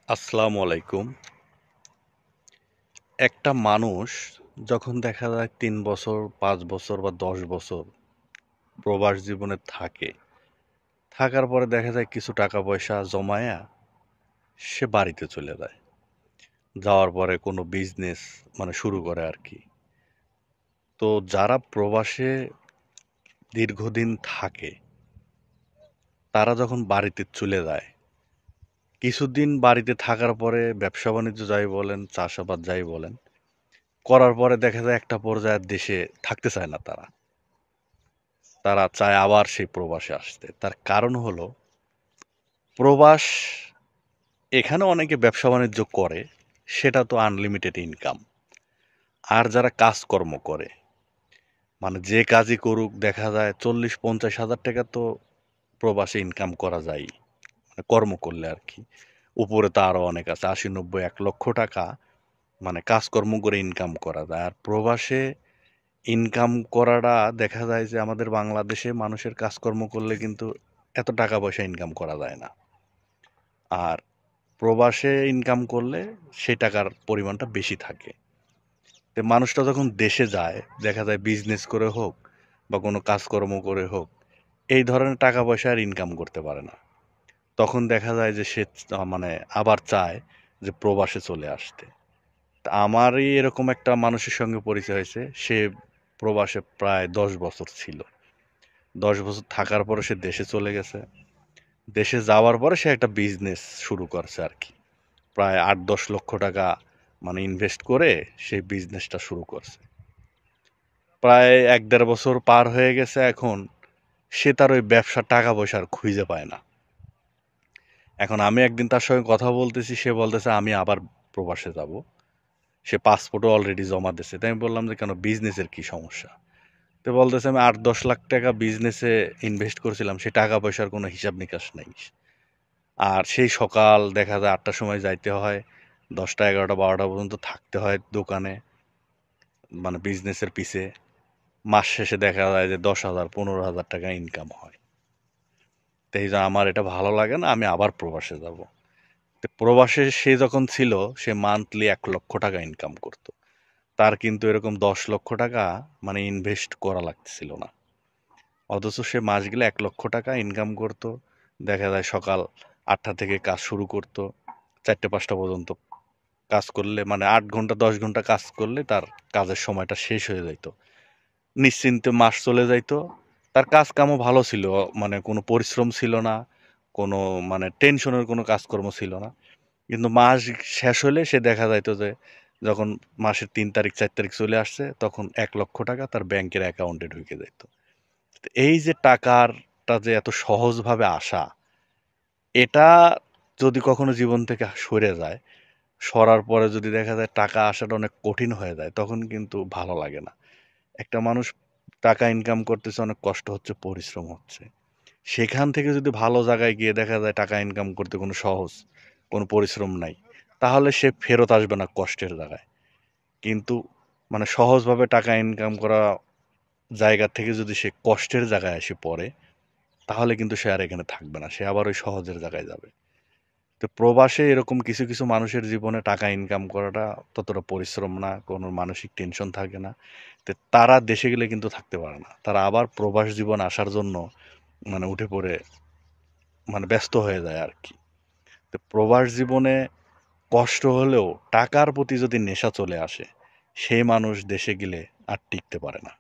আসসালামু আলাইকুম। একটা মানুষ যখন দেখা যায় ৩ বছর, ৫ বছর বা ১০ বছর প্রবাস জীবনে থাকে, থাকার পরে দেখা যায় কিছু টাকা-পয়সা জমায়া সে বাড়িতে চলে যায়। যাওয়ার পরে কোনো বিজনেস শুরু করে আরকি। তো যারা প্রবাসে দীর্ঘদিন থাকে, তারা যখন বাড়িতে চলে যায়, কিছুদিন বাড়িতে থাকার পরে ব্যবসা-বাণিজ্য যাই বলেন, চাষাবাদ যাই বলেন, করার পরে দেখা যায় একটা পর্যায়ে আর দেশে থাকতে চায় না তারা। তারা চায় আবার সেই প্রবাসে আসতে। তার কারণ হলো প্রবাস এখানে অনেকে ব্যবসা-বাণিজ্য করে, সেটা তো আনলিমিটেড ইনকাম। আর যারা কাজকর্ম করে, যে কাজই করুক দেখা যায় ৪০-৫০ হাজার টাকা তো প্রবাসে ইনকাম করা যায়ই। কর্ম করলে আরকি। উপরে তো আরো অনেক আছে ৮০, ৯০, ৳১,০০,০০০ কাজকর্ম করে ইনকাম করা যায়। আর প্রবাসে ইনকাম করাটা দেখা যায় যে আমাদের বাংলাদেশে মানুষের কাজকর্ম করলে কিন্তু এত টাকা পয়সা ইনকাম করা যায় না। আর প্রবাসে ইনকাম করলে সেই টাকার পরিমাণটা বেশি থাকে। তো মানুষটা যখন দেশে যায়, দেখা যায় বিজনেস করে হোক বা কোনো কাজকর্ম করে হোক, এই ধরনের টাকা পয়সা আর ইনকাম করতে পারে না। তখন দেখা যায় যে সে আবার চায় যে প্রবাসে চলে আসতে। তা আমারই এরকম একটা মানুষের সঙ্গে পরিচয় হয়েছে। সে প্রবাসে প্রায় ১০ বছর ছিল। ১০ বছর থাকার পরে সে দেশে চলে গেছে। দেশে যাওয়ার পরে সে একটা বিজনেস শুরু করছে আরকি। প্রায় ৮-১০ লক্ষ টাকা ইনভেস্ট করে সেই বিজনেসটা শুরু করছে। প্রায় ১-১.৫ বছর পার হয়ে গেছে এখন। সে তার ওই ব্যবসার টাকা-পয়সা আর খুঁজে পায় না। এখন আমি একদিন তার সঙ্গে কথা বলতেছি, সে বলতেছে, "আমি আবার প্রবাসে যাবো।" সে পাসপোর্টও অলরেডি জমা দিছে। তো আমি বললাম যে, "কেন বিজনেসের কি সমস্যা?" তো বলতেছে, "আমি ৮-১০ লাখ টাকা বিজনেসে ইনভেস্ট করেছিলাম। সে টাকা-পয়সার কোনো হিসাব-নিকাশ নাই।" আর সেই সকাল দেখা যায় ৮টার সময় যাইতে হয়। ১০টা, ১১টা, ১২টা পর্যন্ত থাকতে হয় দোকানে, বিজনেসের পিছে। মাস শেষে দেখা যায় যে ১০,০০০, ১৫,০০০ টাকা ইনকাম হয়। তো এই যে আমার এটা ভালো লাগে না, আমি আবার প্রবাসে যাব। তো প্রবাসে সে যখন ছিল, সে মান্থলি ১,০০,০০০ টাকা ইনকাম করত। তার কিন্তু এরকম ১০ লক্ষ টাকা ইনভেস্ট করা লাগতেছিল না। অথচ সে মাস গেলে ১,০০,০০০ টাকা ইনকাম করত। দেখা যায় সকাল ৮টা থেকে কাজ শুরু করত। ৪টে-৫টা পর্যন্ত কাজ করলে ৮ ঘন্টা ১০ ঘন্টা কাজ করলে তার কাজের সময়টা শেষ হয়ে যাইত। নিশ্চিন্তে মাস চলে যাইতো। তার কাজ-কামও ভালো ছিল। কোনো পরিশ্রম ছিল না। কোনো টেনশনের কোনো কাজকর্ম ছিল না। কিন্তু মাস শেষ হলে সে দেখা যাইত যে যখন মাসের ৩ তারিখ ৪ তারিখ চলে আসছে তখন ১,০০,০০০ টাকা তার ব্যাংকের অ্যাকাউন্টে ঢুকে যাইত। তো এই যে টাকারটা যে এত সহজভাবে আসা, এটা যদি কখনো জীবন থেকে সরে যায়, সরার পরে যদি দেখা যায় টাকা আসাটা অনেক কঠিন হয়ে যায়, তখন কিন্তু ভালো লাগে না। একটা মানুষ টাকা ইনকাম করতেছে, অনেক কষ্ট হচ্ছে, পরিশ্রম হচ্ছে। সেখান থেকে যদি ভালো জায়গায় গিয়ে দেখা যায় টাকা ইনকাম করতে কোনো পরিশ্রম নাই, তাহলে সে ফেরত আসবে না কষ্টের জায়গায়। কিন্তু সহজভাবে টাকা ইনকাম করা জায়গা থেকে যদি সে কষ্টের জায়গায় এসে পড়ে, তাহলে কিন্তু সে আর এখানে থাকবে না। সে আবার ওই সহজের জায়গায় যাবে। তো প্রবাসে এরকম কিছু, কিছু মানুষের জীবনে টাকা ইনকাম করাটা ততটা পরিশ্রম না, কোনো মানসিক টেনশন থাকে না। তো তারা দেশে গেলে কিন্তু থাকতে পারে না। তারা আবার প্রবাস জীবন আসার জন্য উঠে পড়ে ব্যস্ত হয়ে যায় আরকি। তো প্রবাস জীবনে কষ্ট হলেও টাকার প্রতি যদি নেশা চলে আসে, সেই মানুষ দেশে গেলে আর টিকতে পারে না।